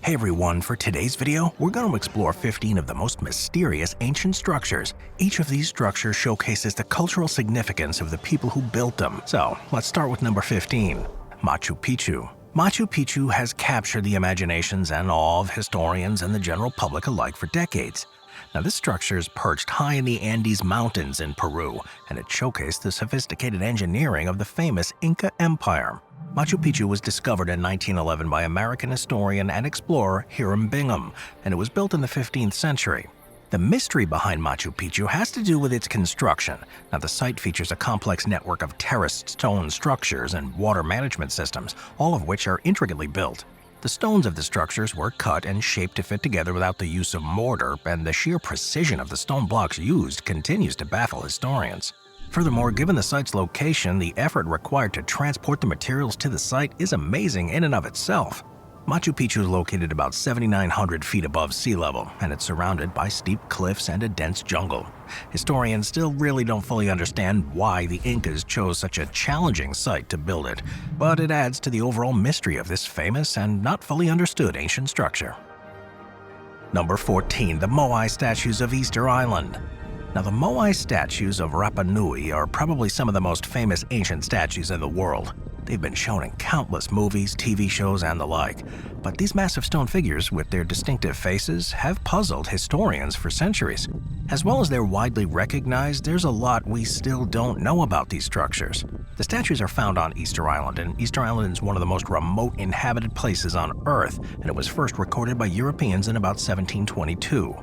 Hey everyone, for today's video, we're going to explore 15 of the most mysterious ancient structures. Each of these structures showcases the cultural significance of the people who built them. So, let's start with number 15, Machu Picchu. Machu Picchu has captured the imaginations and awe of historians and the general public alike for decades. Now, this structure is perched high in the Andes Mountains in Peru, and it showcased the sophisticated engineering of the famous Inca Empire. Machu Picchu was discovered in 1911 by American historian and explorer Hiram Bingham, and it was built in the 15th century. The mystery behind Machu Picchu has to do with its construction. Now, the site features a complex network of terraced stone structures and water management systems, all of which are intricately built. The stones of the structures were cut and shaped to fit together without the use of mortar, and the sheer precision of the stone blocks used continues to baffle historians. Furthermore, given the site's location, the effort required to transport the materials to the site is amazing in and of itself. Machu Picchu is located about 7,900 feet above sea level, and it's surrounded by steep cliffs and a dense jungle. Historians still really don't fully understand why the Incas chose such a challenging site to build it, but it adds to the overall mystery of this famous and not fully understood ancient structure. Number 14. The Moai Statues of Easter Island. Now, the Moai statues of Rapa Nui are probably some of the most famous ancient statues in the world. They've been shown in countless movies, TV shows, and the like. But these massive stone figures, with their distinctive faces, have puzzled historians for centuries. As well as they're widely recognized, there's a lot we still don't know about these structures. The statues are found on Easter Island, and Easter Island is one of the most remote inhabited places on Earth, and it was first recorded by Europeans in about 1722.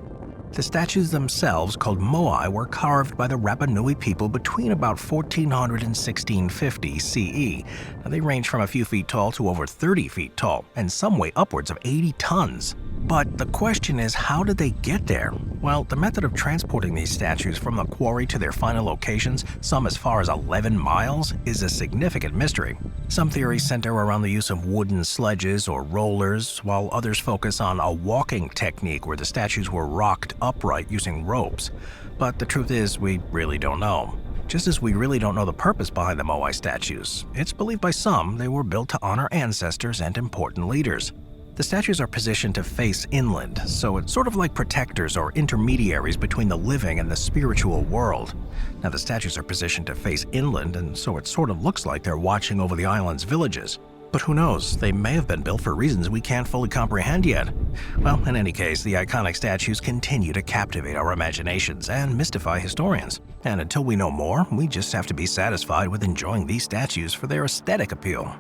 The statues themselves, called moai, were carved by the Rapa Nui people between about 1400 and 1650 CE. Now, they range from a few feet tall to over 30 feet tall, and some weigh upwards of 80 tons. But the question is, how did they get there? Well, the method of transporting these statues from the quarry to their final locations, some as far as 11 miles, is a significant mystery. Some theories center around the use of wooden sledges or rollers, while others focus on a walking technique where the statues were rocked upright using ropes. But the truth is, we really don't know. Just as we really don't know the purpose behind the Moai statues, it's believed by some they were built to honor ancestors and important leaders. The statues are positioned to face inland, so it's sort of like protectors or intermediaries between the living and the spiritual world. Now, the statues are positioned to face inland, and so it sort of looks like they're watching over the island's villages. But who knows, they may have been built for reasons we can't fully comprehend yet. Well, in any case, the iconic statues continue to captivate our imaginations and mystify historians. And until we know more, we just have to be satisfied with enjoying these statues for their aesthetic appeal.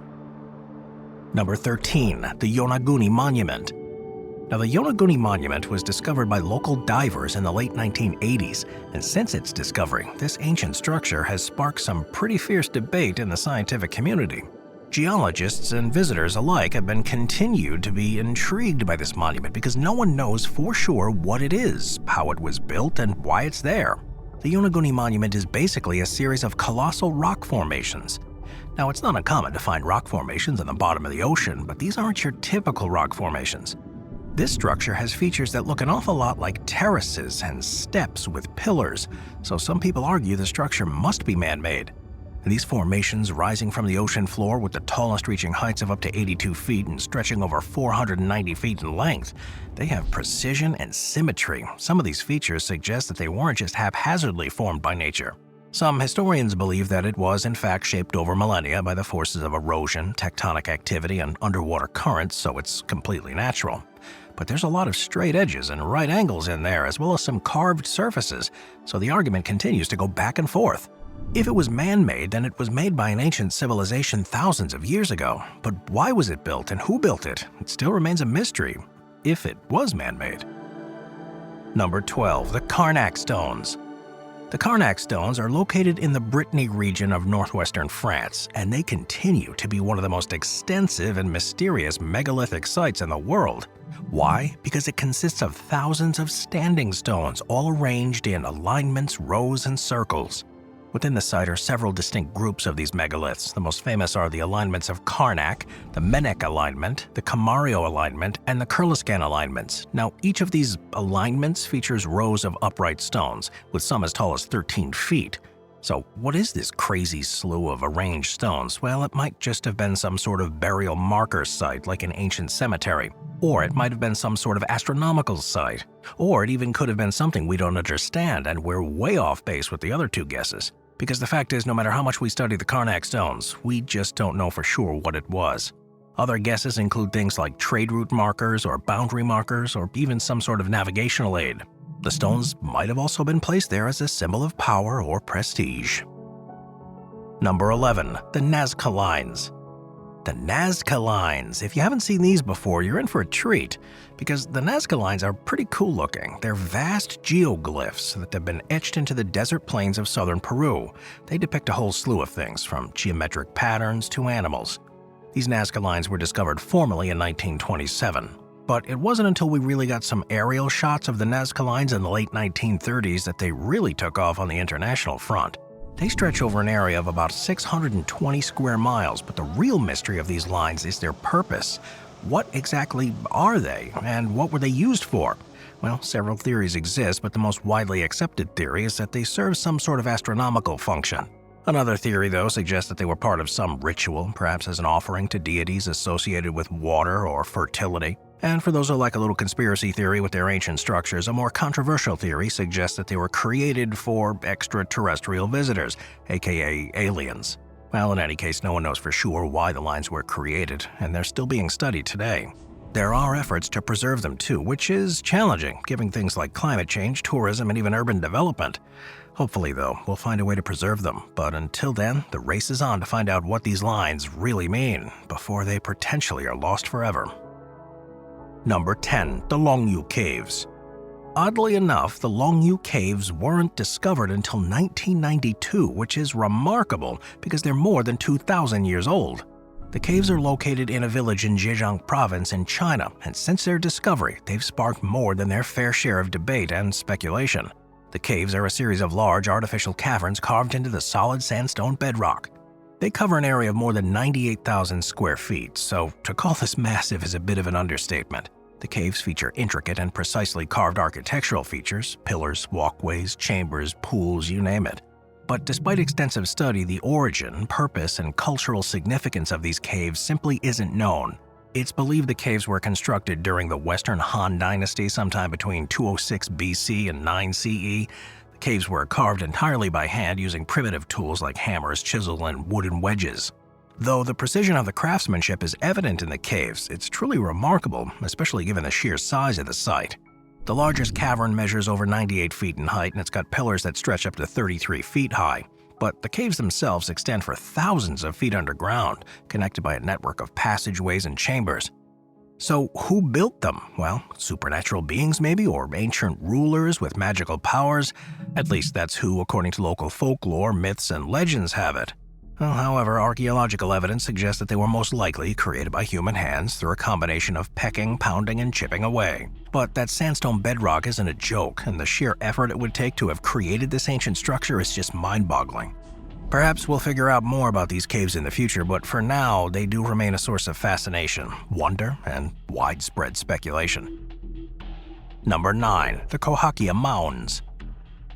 Number 13. The Yonaguni Monument. Now, the Yonaguni Monument was discovered by local divers in the late 1980s, and since its discovery, this ancient structure has sparked some pretty fierce debate in the scientific community. Geologists and visitors alike have been continued to be intrigued by this monument because no one knows for sure what it is, how it was built, and why it's there. The Yonaguni Monument is basically a series of colossal rock formations. Now, it's not uncommon to find rock formations on the bottom of the ocean, but these aren't your typical rock formations. This structure has features that look an awful lot like terraces and steps with pillars, so some people argue the structure must be man-made. These formations, rising from the ocean floor with the tallest reaching heights of up to 82 feet and stretching over 490 feet in length, they have precision and symmetry. Some of these features suggest that they weren't just haphazardly formed by nature. Some historians believe that it was in fact shaped over millennia by the forces of erosion, tectonic activity, and underwater currents, so it's completely natural. But there's a lot of straight edges and right angles in there, as well as some carved surfaces, so the argument continues to go back and forth. If it was man-made, then it was made by an ancient civilization thousands of years ago. But why was it built and who built it? It still remains a mystery, if it was man-made. Number 12. The Carnac Stones. The Carnac stones are located in the Brittany region of northwestern France, and they continue to be one of the most extensive and mysterious megalithic sites in the world. Why? Because it consists of thousands of standing stones, all arranged in alignments, rows, and circles. Within the site are several distinct groups of these megaliths. The most famous are the alignments of Karnak, the Menek alignment, the Camario alignment, and the Kurliskan alignments. Now, each of these alignments features rows of upright stones, with some as tall as 13 feet. So what is this crazy slew of arranged stones? Well, it might just have been some sort of burial marker site like an ancient cemetery. Or it might have been some sort of astronomical site. Or it even could have been something we don't understand, and we're way off base with the other two guesses. Because the fact is, no matter how much we study the Karnak stones, we just don't know for sure what it was. Other guesses include things like trade route markers or boundary markers or even some sort of navigational aid. The stones might have also been placed there as a symbol of power or prestige. Number 11. The Nazca Lines. The Nazca Lines. If you haven't seen these before, you're in for a treat, because the Nazca Lines are pretty cool looking. They're vast geoglyphs that have been etched into the desert plains of southern Peru. They depict a whole slew of things, from geometric patterns to animals. These Nazca Lines were discovered formally in 1927. But it wasn't until we really got some aerial shots of the Nazca Lines in the late 1930s that they really took off on the international front. They stretch over an area of about 620 square miles, but the real mystery of these lines is their purpose. What exactly are they, and what were they used for? Well, several theories exist, but the most widely accepted theory is that they serve some sort of astronomical function. Another theory, though, suggests that they were part of some ritual, perhaps as an offering to deities associated with water or fertility. And for those who like a little conspiracy theory with their ancient structures, a more controversial theory suggests that they were created for extraterrestrial visitors, aka aliens. Well, in any case, no one knows for sure why the lines were created, and they're still being studied today. There are efforts to preserve them too, which is challenging, given things like climate change, tourism, and even urban development. Hopefully, though, we'll find a way to preserve them, but until then, the race is on to find out what these lines really mean, before they potentially are lost forever. Number 10. The Longyu Caves. Oddly enough, the Longyu Caves weren't discovered until 1992, which is remarkable because they're more than 2,000 years old. The caves are located in a village in Zhejiang province in China, and since their discovery, they've sparked more than their fair share of debate and speculation. The caves are a series of large artificial caverns carved into the solid sandstone bedrock. They cover an area of more than 98,000 square feet, so to call this massive is a bit of an understatement. The caves feature intricate and precisely carved architectural features, pillars, walkways, chambers, pools, you name it. But despite extensive study, the origin, purpose, and cultural significance of these caves simply isn't known. It's believed the caves were constructed during the Western Han Dynasty sometime between 206 BC and 9 CE. The caves were carved entirely by hand using primitive tools like hammers, chisel, and wooden wedges. Though the precision of the craftsmanship is evident in the caves, it's truly remarkable, especially given the sheer size of the site. The largest cavern measures over 98 feet in height, and it's got pillars that stretch up to 33 feet high. But the caves themselves extend for thousands of feet underground, connected by a network of passageways and chambers. So who built them? Well, supernatural beings maybe, or ancient rulers with magical powers? At least that's who, according to local folklore, myths, and legends, have it. Well, however, archaeological evidence suggests that they were most likely created by human hands through a combination of pecking, pounding, and chipping away. But that sandstone bedrock isn't a joke, and the sheer effort it would take to have created this ancient structure is just mind-boggling. Perhaps we'll figure out more about these caves in the future, but for now, they do remain a source of fascination, wonder, and widespread speculation. Number 9. The Cahokia Mounds.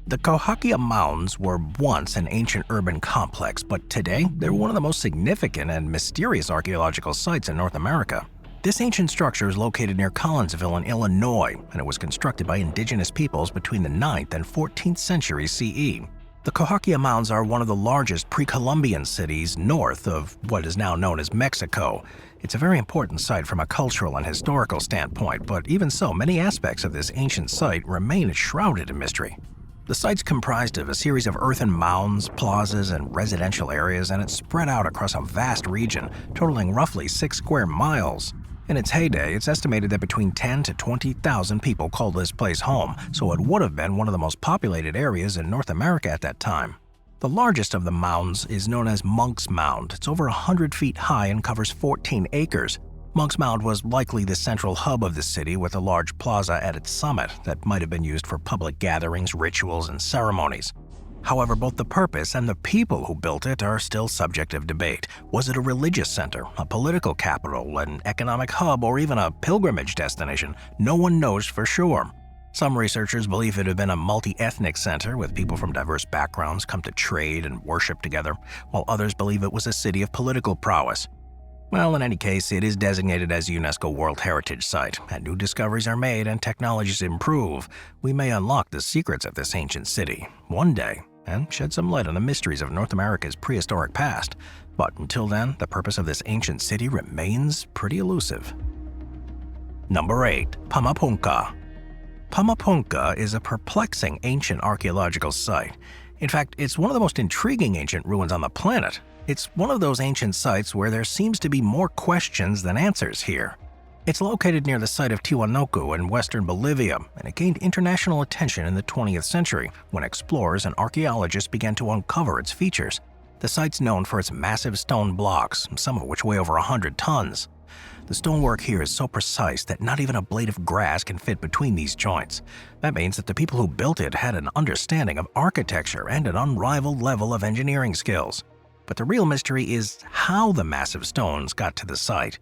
The Cahokia Mounds were once an ancient urban complex, but today they're one of the most significant and mysterious archaeological sites in North America. This ancient structure is located near Collinsville in Illinois, and it was constructed by indigenous peoples between the 9th and 14th centuries CE. The Cahokia Mounds are one of the largest pre-Columbian cities north of what is now known as Mexico. It's a very important site from a cultural and historical standpoint, but even so, many aspects of this ancient site remain shrouded in mystery. The site's comprised of a series of earthen mounds, plazas, and residential areas, and it's spread out across a vast region, totaling roughly 6 square miles. In its heyday, it's estimated that between 10 to 20,000 people called this place home, so it would have been one of the most populated areas in North America at that time. The largest of the mounds is known as Monk's Mound. It's over 100 feet high and covers 14 acres. Monk's Mound was likely the central hub of the city, with a large plaza at its summit that might have been used for public gatherings, rituals, and ceremonies. However, both the purpose and the people who built it are still subject of debate. Was it a religious center, a political capital, an economic hub, or even a pilgrimage destination? No one knows for sure. Some researchers believe it had been a multi-ethnic center with people from diverse backgrounds come to trade and worship together, while others believe it was a city of political prowess. Well, in any case, it is designated as a UNESCO World Heritage Site, and new discoveries are made and technologies improve. We may unlock the secrets of this ancient city one day and shed some light on the mysteries of North America's prehistoric past. But until then, the purpose of this ancient city remains pretty elusive. Number 8. Pumapunka. Pumapunka is a perplexing ancient archaeological site. In fact, it's one of the most intriguing ancient ruins on the planet. It's one of those ancient sites where there seems to be more questions than answers here. It's located near the site of Tiwanaku in western Bolivia, and it gained international attention in the 20th century when explorers and archaeologists began to uncover its features. The site's known for its massive stone blocks, some of which weigh over 100 tons. The stonework here is so precise that not even a blade of grass can fit between these joints. That means that the people who built it had an understanding of architecture and an unrivaled level of engineering skills. But the real mystery is how the massive stones got to the site.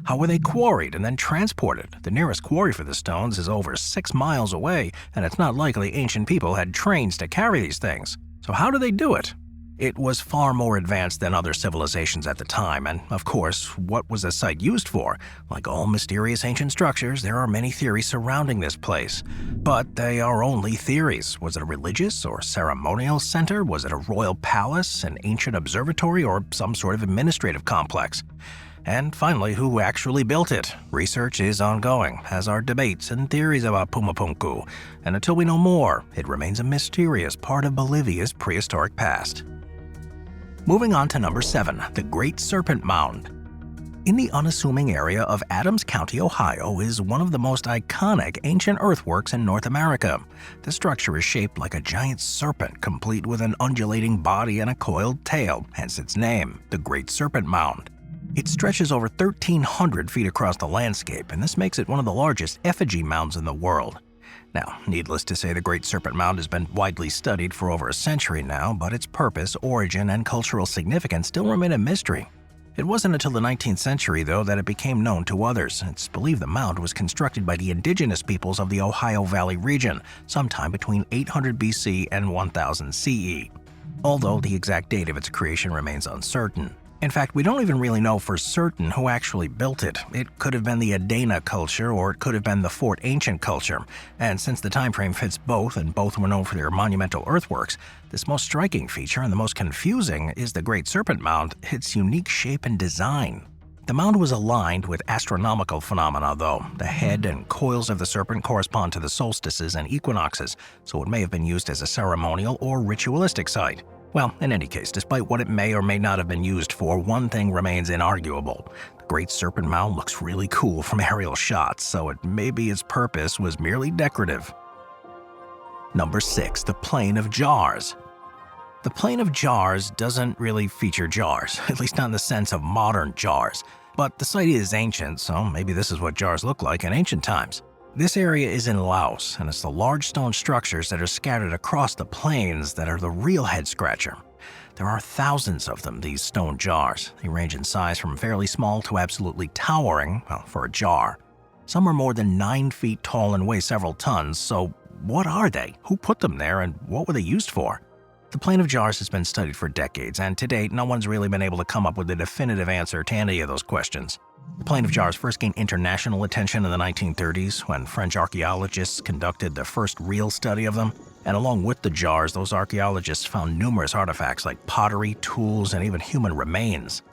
How were they quarried and then transported? The nearest quarry for the stones is over 6 miles away, and it's not likely ancient people had trains to carry these things. So how did they do it? It was far more advanced than other civilizations at the time, and of course, what was the site used for? Like all mysterious ancient structures, there are many theories surrounding this place. But they are only theories. Was it a religious or ceremonial center? Was it a royal palace, an ancient observatory, or some sort of administrative complex? And finally, who actually built it? Research is ongoing, as are debates and theories about Pumapunku, and until we know more, it remains a mysterious part of Bolivia's prehistoric past. Moving on to number 7, the Great Serpent Mound. In the unassuming area of Adams County, Ohio, is one of the most iconic ancient earthworks in North America. The structure is shaped like a giant serpent, complete with an undulating body and a coiled tail, hence its name, the Great Serpent Mound. It stretches over 1,300 feet across the landscape, and this makes it one of the largest effigy mounds in the world. Now, needless to say, the Great Serpent Mound has been widely studied for over a century now, but its purpose, origin, and cultural significance still remain a mystery. It wasn't until the 19th century, though, that it became known to others. It's believed the mound was constructed by the indigenous peoples of the Ohio Valley region, sometime between 800 BC and 1000 CE, although the exact date of its creation remains uncertain. In fact, we don't even really know for certain who actually built it. It could have been the Adena culture, or it could have been the Fort Ancient culture. And since the time frame fits both, and both were known for their monumental earthworks, this most striking feature and the most confusing is the Great Serpent Mound, its unique shape and design. The mound was aligned with astronomical phenomena, though. The head and coils of the serpent correspond to the solstices and equinoxes, so it may have been used as a ceremonial or ritualistic site. Well, in any case, despite what it may or may not have been used for, one thing remains inarguable. The Great Serpent Mound looks really cool from aerial shots, so maybe its purpose was merely decorative. Number 6, the Plain of Jars. The Plain of Jars doesn't really feature jars, at least not in the sense of modern jars. But the site is ancient, so maybe this is what jars looked like in ancient times. This area is in Laos, and it's the large stone structures that are scattered across the plains that are the real head-scratcher. There are thousands of them, these stone jars. They range in size from fairly small to absolutely towering, well, for a jar. Some are more than 9 feet tall and weigh several tons, so what are they? Who put them there, and what were they used for? The Plain of Jars has been studied for decades, and to date, no one's really been able to come up with a definitive answer to any of those questions. The Plain of Jars first gained international attention in the 1930s when French archaeologists conducted the first real study of them, and along with the jars, those archaeologists found numerous artifacts like pottery, tools, and even human remains.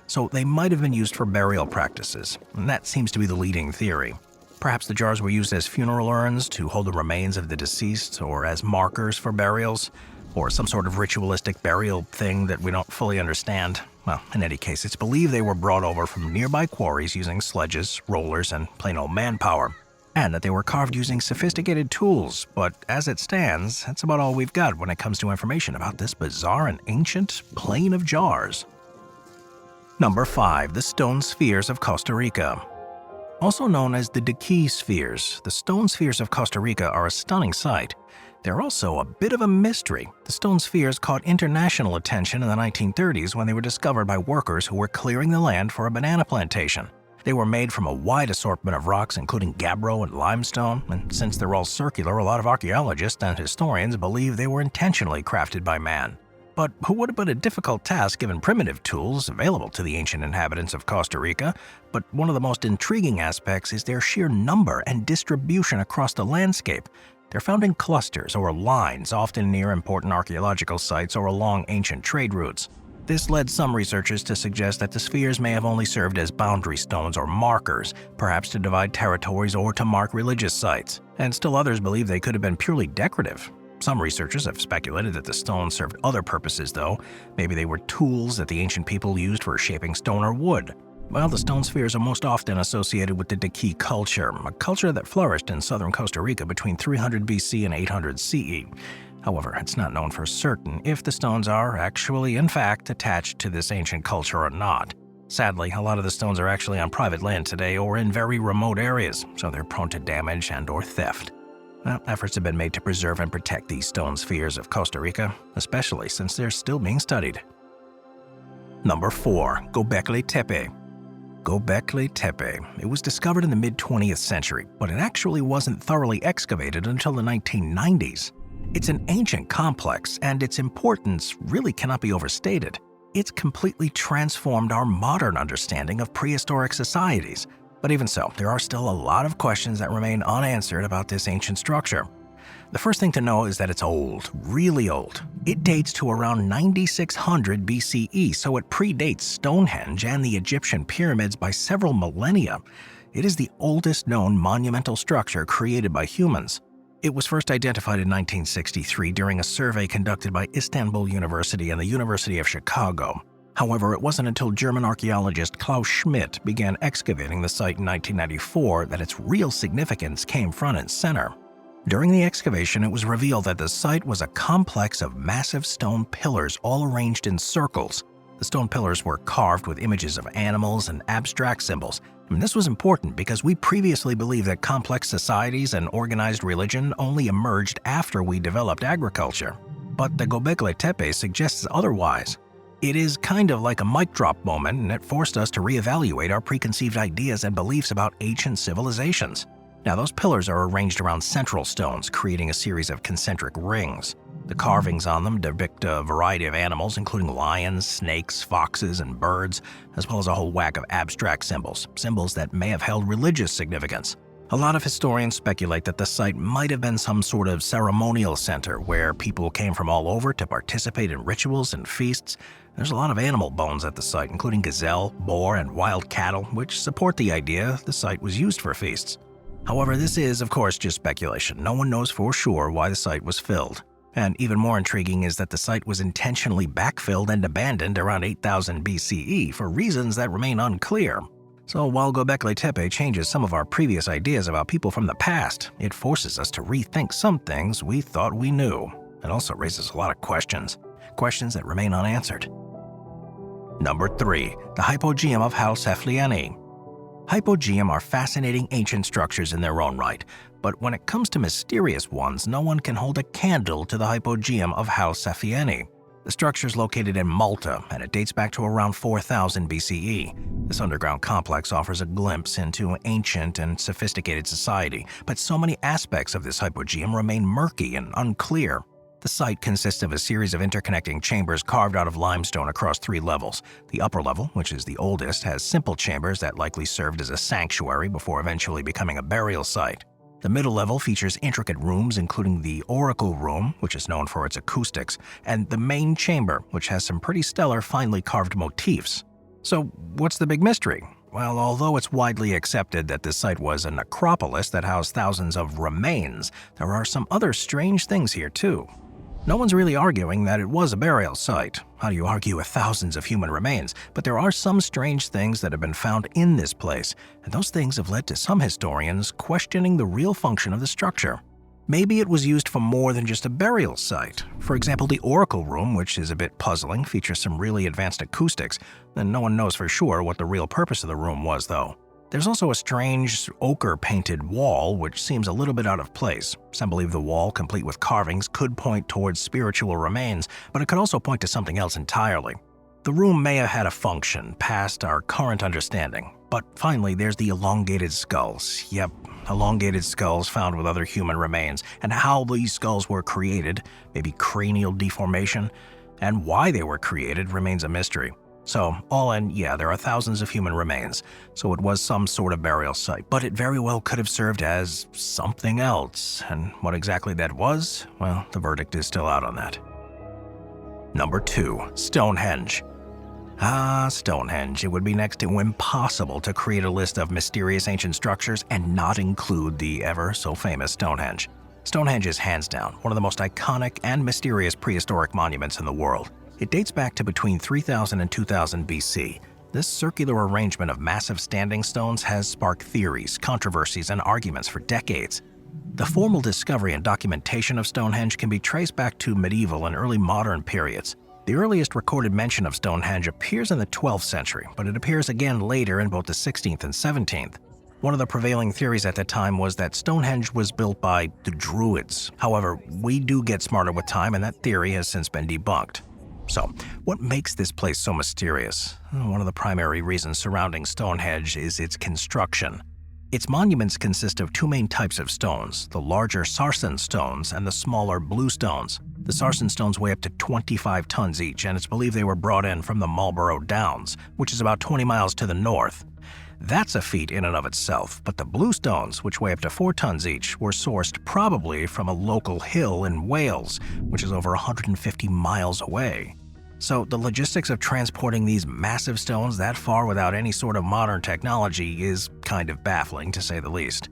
So they might have been used for burial practices, and that seems to be the leading theory. Perhaps the jars were used as funeral urns to hold the remains of the deceased, or as markers for burials, or some sort of ritualistic burial thing that we don't fully understand. Well, in any case, it's believed they were brought over from nearby quarries using sledges, rollers, and plain old manpower, and that they were carved using sophisticated tools. But as it stands, that's about all we've got when it comes to information about this bizarre and ancient Plain of Jars. Number 5, the Stone Spheres of Costa Rica. Also known as the Diquí Spheres, the stone spheres of Costa Rica are a stunning sight. They're also a bit of a mystery. The stone spheres caught international attention in the 1930s when they were discovered by workers who were clearing the land for a banana plantation. They were made from a wide assortment of rocks including gabbro and limestone, and since they're all circular, a lot of archaeologists and historians believe they were intentionally crafted by man. But who would have been a difficult task given primitive tools available to the ancient inhabitants of Costa Rica? But one of the most intriguing aspects is their sheer number and distribution across the landscape. They're found in clusters or lines, often near important archaeological sites or along ancient trade routes. This led some researchers to suggest that the spheres may have only served as boundary stones or markers, perhaps to divide territories or to mark religious sites. And still others believe they could have been purely decorative. Some researchers have speculated that the stones served other purposes though. Maybe they were tools that the ancient people used for shaping stone or wood. Well, the stone spheres are most often associated with the Daqui culture, a culture that flourished in southern Costa Rica between 300 BC and 800 CE. However, it's not known for certain if the stones are actually, in fact, attached to this ancient culture or not. Sadly, a lot of the stones are actually on private land today or in very remote areas, so they're prone to damage and/or theft. Well, efforts have been made to preserve and protect these stone spheres of Costa Rica, especially since they're still being studied. Number 4. Göbekli Tepe. Göbekli Tepe. It was discovered in the mid-20th century, but it actually wasn't thoroughly excavated until the 1990s. It's an ancient complex, and its importance really cannot be overstated. It's completely transformed our modern understanding of prehistoric societies. But even so, there are still a lot of questions that remain unanswered about this ancient structure. The first thing to know is that it's old, really old. It dates to around 9600 BCE, so it predates Stonehenge and the Egyptian pyramids by several millennia. It is the oldest known monumental structure created by humans. It was first identified in 1963 during a survey conducted by Istanbul University and the University of Chicago. However, it wasn't until German archaeologist Klaus Schmidt began excavating the site in 1994 that its real significance came front and center. During the excavation, it was revealed that the site was a complex of massive stone pillars all arranged in circles. The stone pillars were carved with images of animals and abstract symbols. And this was important because we previously believed that complex societies and organized religion only emerged after we developed agriculture. But the Göbekli Tepe suggests otherwise. It is kind of like a mic drop moment, and it forced us to reevaluate our preconceived ideas and beliefs about ancient civilizations. Now, those pillars are arranged around central stones, creating a series of concentric rings. The carvings on them depict a variety of animals, including lions, snakes, foxes, and birds, as well as a whole whack of abstract symbols, symbols that may have held religious significance. A lot of historians speculate that the site might have been some sort of ceremonial center where people came from all over to participate in rituals and feasts. There's a lot of animal bones at the site, including gazelle, boar, and wild cattle, which support the idea the site was used for feasts. However, this is, of course, just speculation. No one knows for sure why the site was filled. And even more intriguing is that the site was intentionally backfilled and abandoned around 8000 BCE for reasons that remain unclear. So while Göbekli Tepe changes some of our previous ideas about people from the past, it forces us to rethink some things we thought we knew. It also raises a lot of questions that remain unanswered. Number 3. The Hypogeum of House Heflieni. Hypogeum are fascinating ancient structures in their own right, but when it comes to mysterious ones, no one can hold a candle to the Hypogeum of House Heflieni. The structure is located in Malta, and it dates back to around 4000 BCE. This underground complex offers a glimpse into ancient and sophisticated society, but so many aspects of this hypogeum remain murky and unclear. The site consists of a series of interconnecting chambers carved out of limestone across 3 levels. The upper level, which is the oldest, has simple chambers that likely served as a sanctuary before eventually becoming a burial site. The middle level features intricate rooms, including the oracle room, which is known for its acoustics, and the main chamber, which has some pretty stellar finely carved motifs. So what's the big mystery? Well, although it's widely accepted that this site was a necropolis that housed thousands of remains, there are some other strange things here too. No one's really arguing that it was a burial site. How do you argue with thousands of human remains? But there are some strange things that have been found in this place, and those things have led to some historians questioning the real function of the structure. Maybe it was used for more than just a burial site. For example, the oracle room, which is a bit puzzling, features some really advanced acoustics, and no one knows for sure what the real purpose of the room was, though. There's also a strange ochre-painted wall, which seems a little bit out of place. Some believe the wall, complete with carvings, could point towards spiritual remains, but it could also point to something else entirely. The room may have had a function past our current understanding, But finally, there's the elongated skulls. Yep, elongated skulls found with other human remains, and how these skulls were created, maybe cranial deformation, and why they were created remains a mystery. So, all in, yeah, there are thousands of human remains, so it was some sort of burial site, but it very well could have served as something else, and what exactly that was, well, the verdict is still out on that. Number 2. Stonehenge. Stonehenge. It would be next to impossible to create a list of mysterious ancient structures and not include the ever so famous Stonehenge. Stonehenge is hands down one of the most iconic and mysterious prehistoric monuments in the world. It dates back to between 3000 and 2000 BC. This circular arrangement of massive standing stones has sparked theories, controversies, and arguments for decades. The formal discovery and documentation of Stonehenge can be traced back to medieval and early modern periods. The earliest recorded mention of Stonehenge appears in the 12th century, but it appears again later in both the 16th and 17th. One of the prevailing theories at the time was that Stonehenge was built by the Druids. However, we do get smarter with time, and that theory has since been debunked. So, what makes this place so mysterious? One of the primary reasons surrounding Stonehenge is its construction. Its monuments consist of two main types of stones, the larger sarsen stones and the smaller blue stones. The sarsen stones weigh up to 25 tons each, and it's believed they were brought in from the Marlborough Downs, which is about 20 miles to the north. That's a feat in and of itself, but the blue stones, which weigh up to 4 tons each, were sourced probably from a local hill in Wales, which is over 150 miles away. So the logistics of transporting these massive stones that far without any sort of modern technology is kind of baffling, to say the least.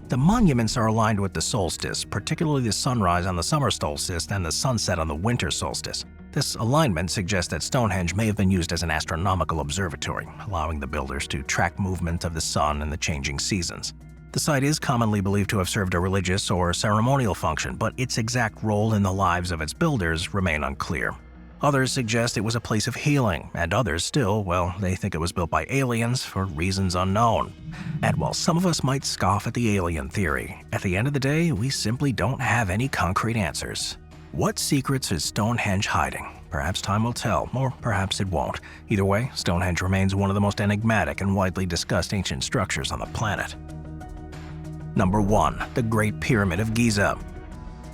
The monuments are aligned with the solstice, particularly the sunrise on the summer solstice and the sunset on the winter solstice. This alignment suggests that Stonehenge may have been used as an astronomical observatory, allowing the builders to track movement of the sun and the changing seasons. The site is commonly believed to have served a religious or ceremonial function, but its exact role in the lives of its builders remain unclear. Others suggest it was a place of healing, and others still, well, they think it was built by aliens for reasons unknown. And while some of us might scoff at the alien theory, at the end of the day, we simply don't have any concrete answers. What secrets is Stonehenge hiding? Perhaps time will tell, or perhaps it won't. Either way, Stonehenge remains one of the most enigmatic and widely discussed ancient structures on the planet. Number 1. The Great Pyramid of Giza.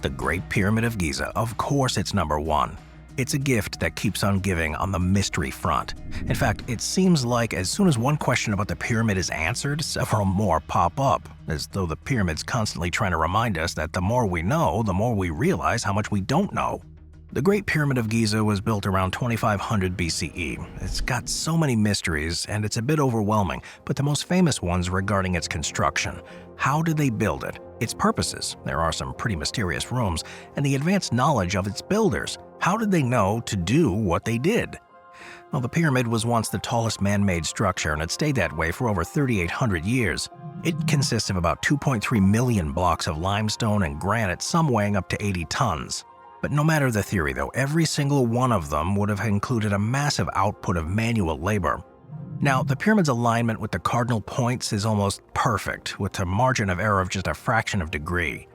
The Great Pyramid of Giza, of course it's number 1. It's a gift that keeps on giving on the mystery front. In fact, it seems like as soon as one question about the pyramid is answered, several more pop up, as though the pyramid's constantly trying to remind us that the more we know, the more we realize how much we don't know. The Great Pyramid of Giza was built around 2500 BCE. It's got so many mysteries, and it's a bit overwhelming, but the most famous ones regarding its construction. How did they build it? Its purposes, there are some pretty mysterious rooms, and the advanced knowledge of its builders. How did they know to do what they did? Well, the pyramid was once the tallest man-made structure, and it stayed that way for over 3,800 years. It consists of about 2.3 million blocks of limestone and granite, some weighing up to 80 tons. But no matter the theory, though, every single one of them would have included a massive output of manual labor. Now, the pyramid's alignment with the cardinal points is almost perfect, with a margin of error of just a fraction of a degree.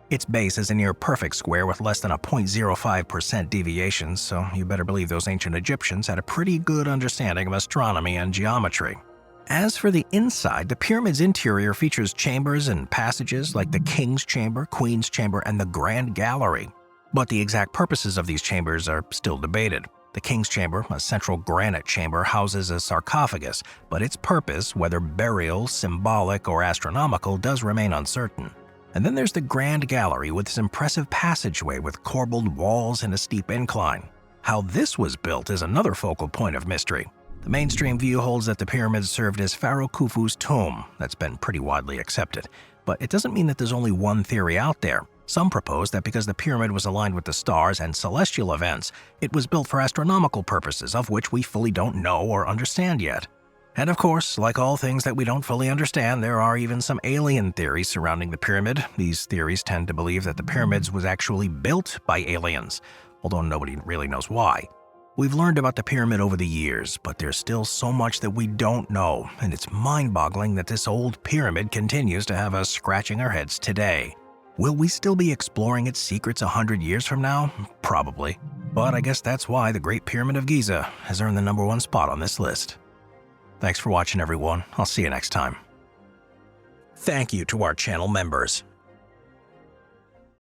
Its base is a near-perfect square with less than a 0.05% deviation, so you better believe those ancient Egyptians had a pretty good understanding of astronomy and geometry. As for the inside, the pyramid's interior features chambers and passages like the King's Chamber, Queen's Chamber, and the Grand Gallery. But the exact purposes of these chambers are still debated. The King's Chamber, a central granite chamber, houses a sarcophagus, but its purpose, whether burial, symbolic, or astronomical, does remain uncertain. And then there's the Grand Gallery with its impressive passageway with corbelled walls and a steep incline. How this was built is another focal point of mystery. The mainstream view holds that the pyramids served as Pharaoh Khufu's tomb. That's been pretty widely accepted. But it doesn't mean that there's only one theory out there. Some propose that because the pyramid was aligned with the stars and celestial events, it was built for astronomical purposes, of which we fully don't know or understand yet. And of course, like all things that we don't fully understand, there are even some alien theories surrounding the pyramid. These theories tend to believe that the pyramids was actually built by aliens, although nobody really knows why. We've learned about the pyramid over the years, but there's still so much that we don't know, and it's mind-boggling that this old pyramid continues to have us scratching our heads today. Will we still be exploring its secrets 100 years from now? Probably. But I guess that's why the Great Pyramid of Giza has earned the #1 spot on this list. Thanks for watching, everyone. I'll see you next time. Thank you to our channel members.